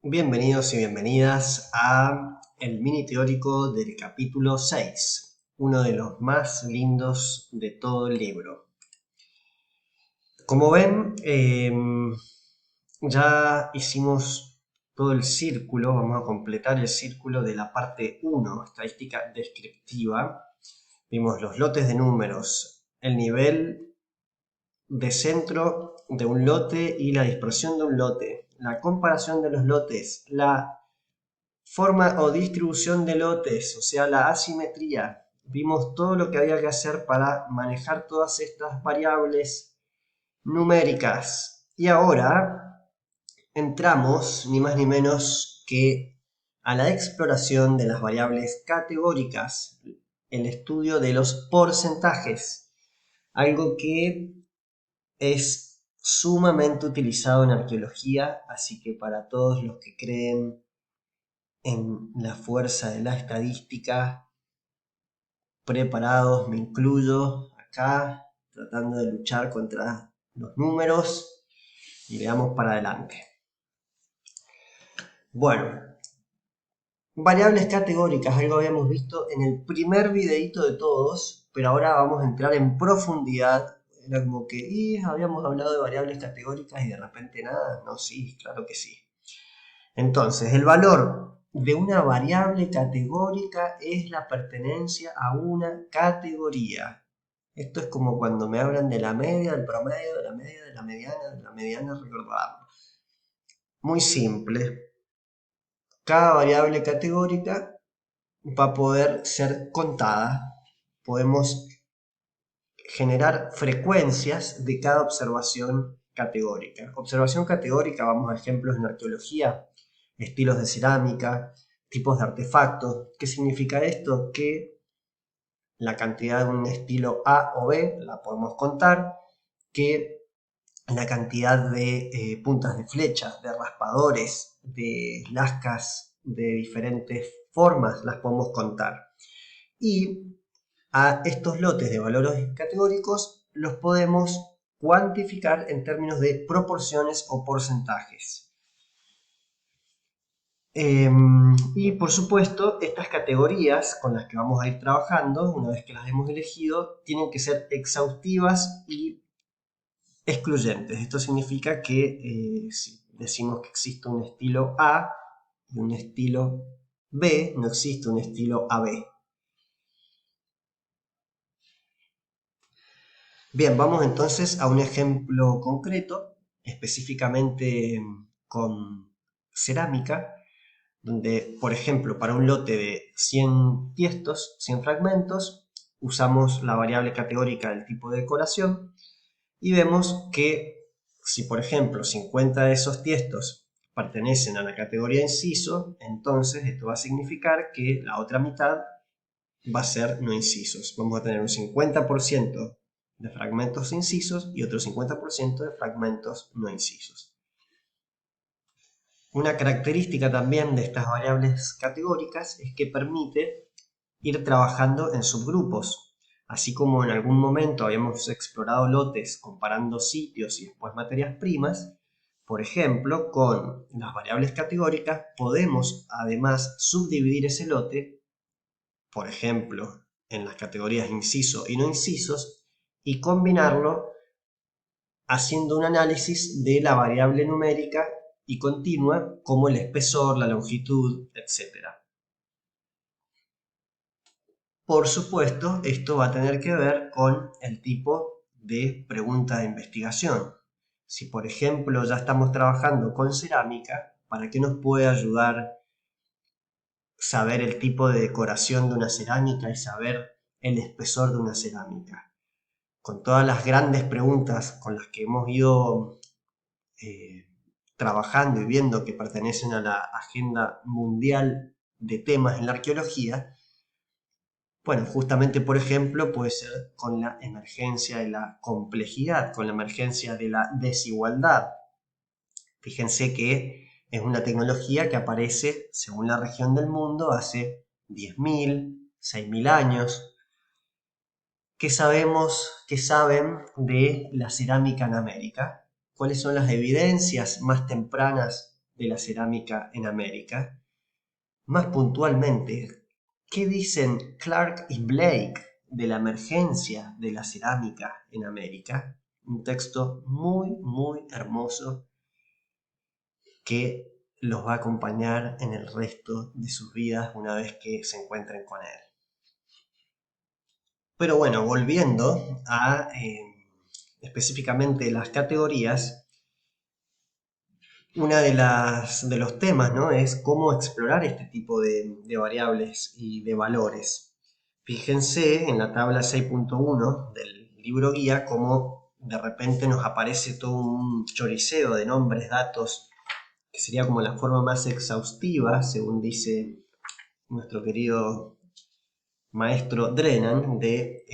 Bienvenidos y bienvenidas a el mini teórico del capítulo 6, uno de los más lindos de todo el libro. Como ven, ya hicimos todo el círculo, vamos a completar el círculo de la parte 1, estadística descriptiva. Vimos los lotes de números, el nivel de centro de un lote y la dispersión de un lote, la comparación de los lotes, la forma o distribución de lotes, o sea, la asimetría. Vimos todo lo que había que hacer para manejar todas estas variables numéricas. Y ahora entramos, ni más ni menos que a la exploración de las variables categóricas, el estudio de los porcentajes, algo que es sumamente utilizado en arqueología, así que para todos los que creen en la fuerza de la estadística, preparados, me incluyo acá, tratando de luchar contra los números y veamos para adelante. Bueno, variables categóricas, algo habíamos visto en el primer videito de todos, pero ahora vamos a entrar en profundidad. Era como que habíamos hablado de variables categóricas y de repente nada. No, sí, claro que sí. Entonces, el valor de una variable categórica es la pertenencia a una categoría. Esto es como cuando me hablan de la media, del promedio, de la media, de la mediana, recordarlo. Muy simple. Cada variable categórica va a poder ser contada. Podemos generar frecuencias de cada observación categórica. Observación categórica, vamos a ejemplos en arqueología, estilos de cerámica, tipos de artefactos. ¿Qué significa esto? Que la cantidad de un estilo A o B la podemos contar, que la cantidad de puntas de flechas, de raspadores, de lascas de diferentes formas las podemos contar. Y a estos lotes de valores categóricos los podemos cuantificar en términos de proporciones o porcentajes. Y por supuesto, estas categorías con las que vamos a ir trabajando, una vez que las hemos elegido, tienen que ser exhaustivas y excluyentes. Esto significa que si decimos que existe un estilo A y un estilo B, no existe un estilo AB. Bien, vamos entonces a un ejemplo concreto, específicamente con cerámica, donde, por ejemplo, para un lote de 100 tiestos, 100 fragmentos, usamos la variable categórica del tipo de decoración y vemos que si, por ejemplo, 50 de esos tiestos pertenecen a la categoría inciso, entonces esto va a significar que la otra mitad va a ser no incisos. Vamos a tener un 50% de fragmentos incisos y otro 50% de fragmentos no incisos. Una característica también de estas variables categóricas es que permite ir trabajando en subgrupos. Así como en algún momento habíamos explorado lotes comparando sitios y después materias primas, por ejemplo, con las variables categóricas podemos además subdividir ese lote, por ejemplo, en las categorías inciso y no incisos, y combinarlo haciendo un análisis de la variable numérica y continua como el espesor, la longitud, etc. Por supuesto, esto va a tener que ver con el tipo de pregunta de investigación. Si por ejemplo ya estamos trabajando con cerámica, ¿para qué nos puede ayudar saber el tipo de decoración de una cerámica y saber el espesor de una cerámica? Con todas las grandes preguntas con las que hemos ido trabajando y viendo que pertenecen a la agenda mundial de temas en la arqueología, bueno, justamente por ejemplo puede ser con la emergencia de la complejidad, con la emergencia de la desigualdad. Fíjense que es una tecnología que aparece según la región del mundo hace 10.000, 6.000 años. ¿Qué sabemos, qué saben de la cerámica en América? ¿Cuáles son las evidencias más tempranas de la cerámica en América. Más puntualmente, ¿qué dicen Clark y Blake de la emergencia de la cerámica en América? Un texto muy, muy hermoso que los va a acompañar en el resto de sus vidas una vez que se encuentren con él. Pero bueno, volviendo a específicamente las categorías, una de los temas, ¿no?, es cómo explorar este tipo de variables y de valores. Fíjense en la tabla 6.1 del libro guía cómo de repente nos aparece todo un choriceo de nombres, datos, que sería como la forma más exhaustiva, según dice nuestro querido maestro Drennan, de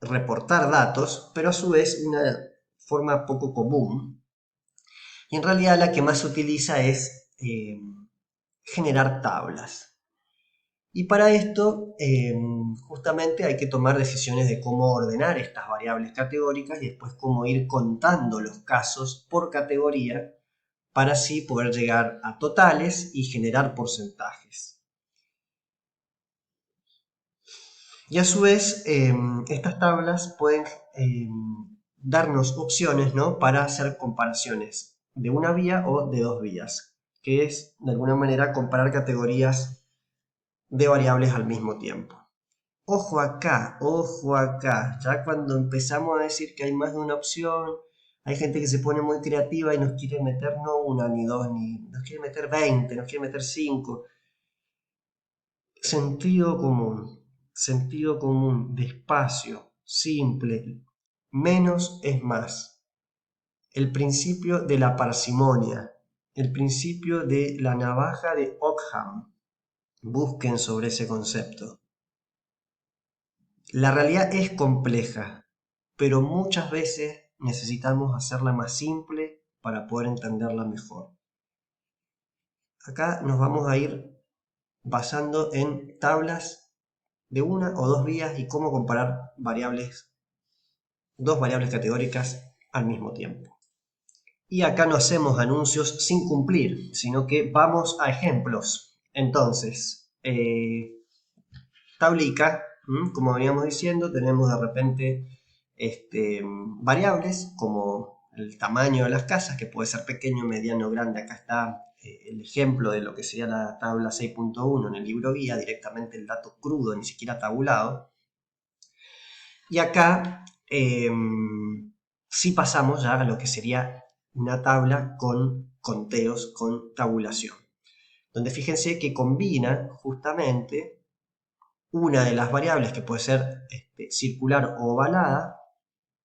reportar datos, pero a su vez una forma poco común. Y en realidad la que más se utiliza es generar tablas. Y para esto justamente hay que tomar decisiones de cómo ordenar estas variables categóricas y después cómo ir contando los casos por categoría para así poder llegar a totales y generar porcentajes. Y a su vez, estas tablas pueden darnos opciones, ¿no?, para hacer comparaciones de una vía o de dos vías, que es de alguna manera comparar categorías de variables al mismo tiempo. Ojo acá, ya cuando empezamos a decir que hay más de una opción, hay gente que se pone muy creativa y nos quiere meter no una ni dos, ni nos quiere meter 20, nos quiere meter 5. Sentido común, despacio, simple, menos es más. El principio de la parsimonia, el principio de la navaja de Ockham. Busquen sobre ese concepto. La realidad es compleja, pero muchas veces necesitamos hacerla más simple para poder entenderla mejor. Acá nos vamos a ir basando en tablas de una o dos vías y cómo comparar dos variables categóricas al mismo tiempo. Y acá no hacemos anuncios sin cumplir, sino que vamos a ejemplos. Entonces, tablica, como veníamos diciendo, tenemos de repente variables como el tamaño de las casas, que puede ser pequeño, mediano, grande. Acá está el ejemplo de lo que sería la tabla 6.1 en el libro guía, directamente el dato crudo, ni siquiera tabulado. Y acá sí pasamos ya a lo que sería una tabla con conteos, con tabulación, donde fíjense que combina justamente una de las variables que puede ser circular o ovalada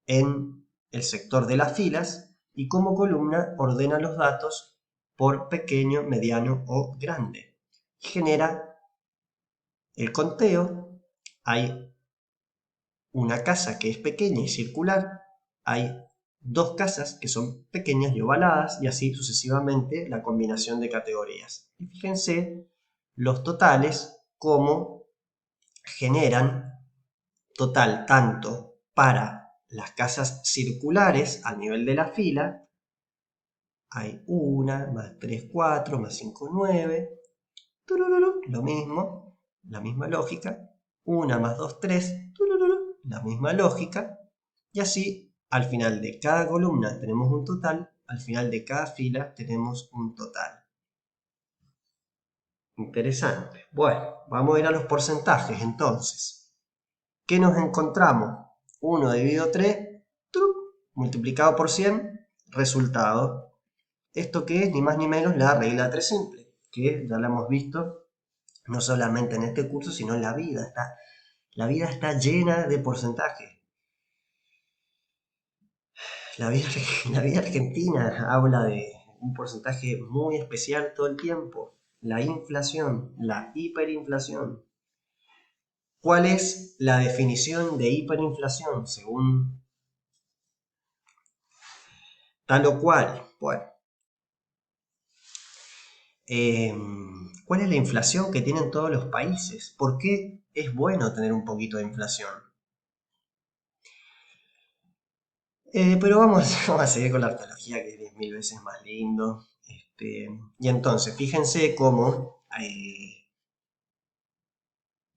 en el sector de las filas y como columna ordena los datos por pequeño, mediano o grande. Genera el conteo. Hay una casa que es pequeña y circular, hay dos casas que son pequeñas y ovaladas, y así sucesivamente la combinación de categorías. Y fíjense los totales como generan total tanto para las casas circulares a nivel de la fila. Hay 1, más 3, 4, más 5, 9. Lo mismo, la misma lógica. 1 más 2, 3. La misma lógica. Y así, al final de cada columna tenemos un total, al final de cada fila tenemos un total. Interesante. Bueno, vamos a ir a los porcentajes entonces. ¿Qué nos encontramos? 1 dividido 3, multiplicado por 100, resultado. ¿Esto qué es? Ni más ni menos la regla 3 simple, que ya la hemos visto no solamente en este curso, sino en la vida. La vida está llena de porcentajes. La vida argentina habla de un porcentaje muy especial todo el tiempo. La inflación, la hiperinflación. ¿Cuál es la definición de hiperinflación según tal o cual? Bueno, ¿cuál es la inflación que tienen todos los países? ¿Por qué es bueno tener un poquito de inflación? Pero vamos a seguir con la arqueología, que es 10.000 veces más lindo. Y entonces, fíjense cómo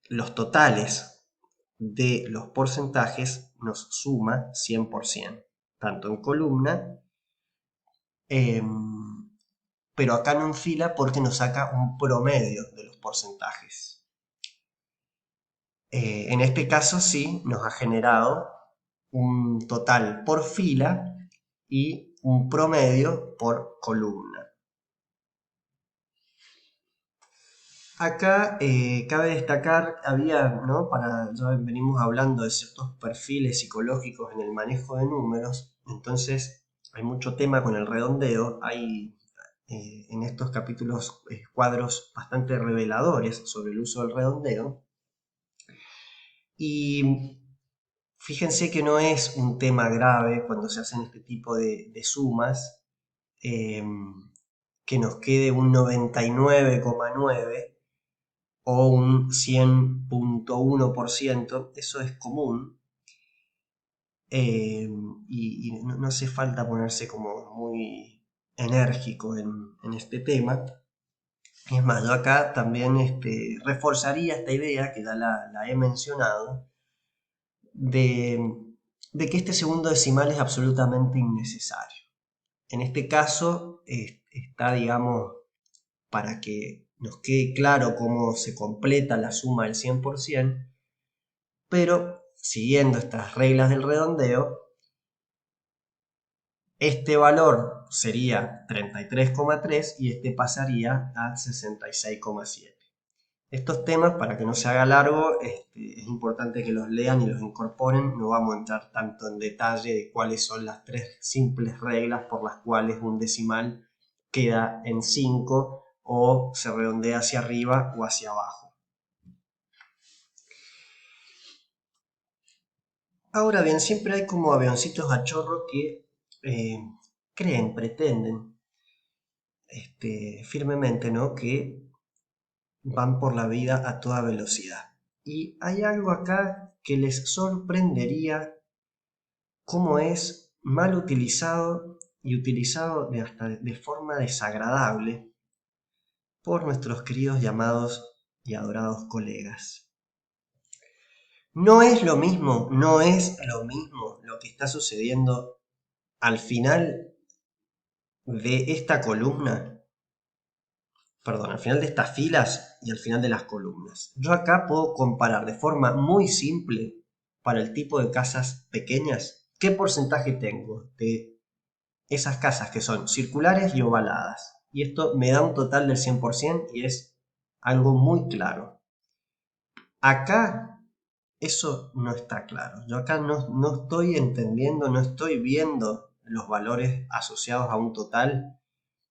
los totales de los porcentajes nos suma 100%, tanto en columna, pero acá no en fila porque nos saca un promedio de los porcentajes. En este caso sí nos ha generado un total por fila y un promedio por columna. Acá cabe destacar, ya venimos hablando de ciertos perfiles psicológicos en el manejo de números, entonces hay mucho tema con el redondeo, hay en estos capítulos cuadros bastante reveladores sobre el uso del redondeo, y fíjense que no es un tema grave cuando se hacen este tipo de sumas, eh, que nos quede un 99,9 o un 100,1%, eso es común, y no hace falta ponerse como muy enérgico en este tema. Es más, yo acá también reforzaría esta idea, que ya la he mencionado, de, de que este segundo decimal es absolutamente innecesario. En este caso está, digamos, para que nos quede claro cómo se completa la suma del 100%, pero siguiendo estas reglas del redondeo, este valor sería 33,3 y este pasaría a 66,7. Estos temas, para que no se haga largo, es importante que los lean y los incorporen. No vamos a entrar tanto en detalle de cuáles son las tres simples reglas por las cuales un decimal queda en 5 o se redondea hacia arriba o hacia abajo. Ahora bien, siempre hay como avioncitos a chorro que pretenden firmemente, ¿no?, que van por la vida a toda velocidad. Y hay algo acá que les sorprendería cómo es mal utilizado y utilizado hasta de forma desagradable por nuestros queridos llamados y adorados colegas. No es lo mismo lo que está sucediendo al final de esta columna, perdón, al final de estas filas y al final de las columnas. Yo acá puedo comparar de forma muy simple, para el tipo de casas pequeñas, qué porcentaje tengo de esas casas que son circulares y ovaladas. Y esto me da un total del 100% y es algo muy claro. Acá eso no está claro. Yo acá no estoy entendiendo, no estoy viendo los valores asociados a un total.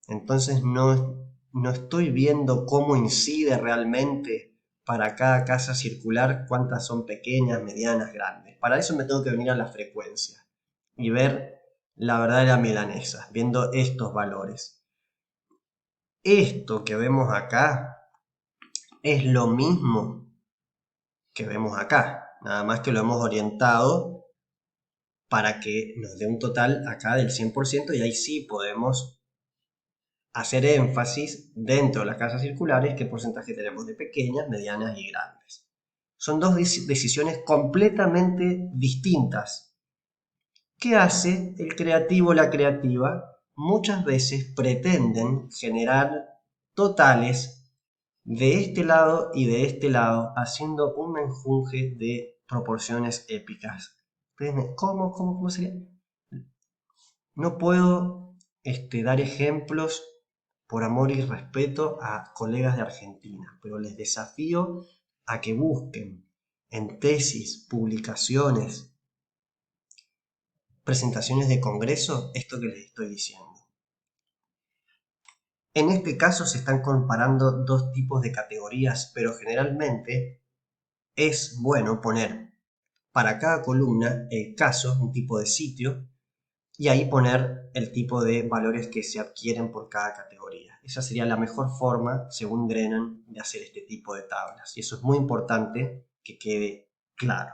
Entonces no estoy viendo cómo incide realmente para cada casa circular cuántas son pequeñas, medianas, grandes. Para eso me tengo que venir a la frecuencia y ver la verdadera milanesa, viendo estos valores. Esto que vemos acá es lo mismo que vemos acá, nada más que lo hemos orientado para que nos dé un total acá del 100% y ahí sí podemos hacer énfasis dentro de las casas circulares qué porcentaje tenemos de pequeñas, medianas y grandes. Son dos decisiones completamente distintas. ¿Qué hace el creativo o la creativa? Muchas veces pretenden generar totales de este lado y de este lado, haciendo un menjunje de proporciones épicas. ¿Cómo sería? No puedo dar ejemplos por amor y respeto a colegas de Argentina, pero les desafío a que busquen en tesis, publicaciones, presentaciones de congreso esto que les estoy diciendo. En este caso se están comparando dos tipos de categorías, pero generalmente es bueno poner para cada columna el caso, un tipo de sitio, y ahí poner el tipo de valores que se adquieren por cada categoría. Esa sería la mejor forma, según Drennan, de hacer este tipo de tablas. Y eso es muy importante que quede claro.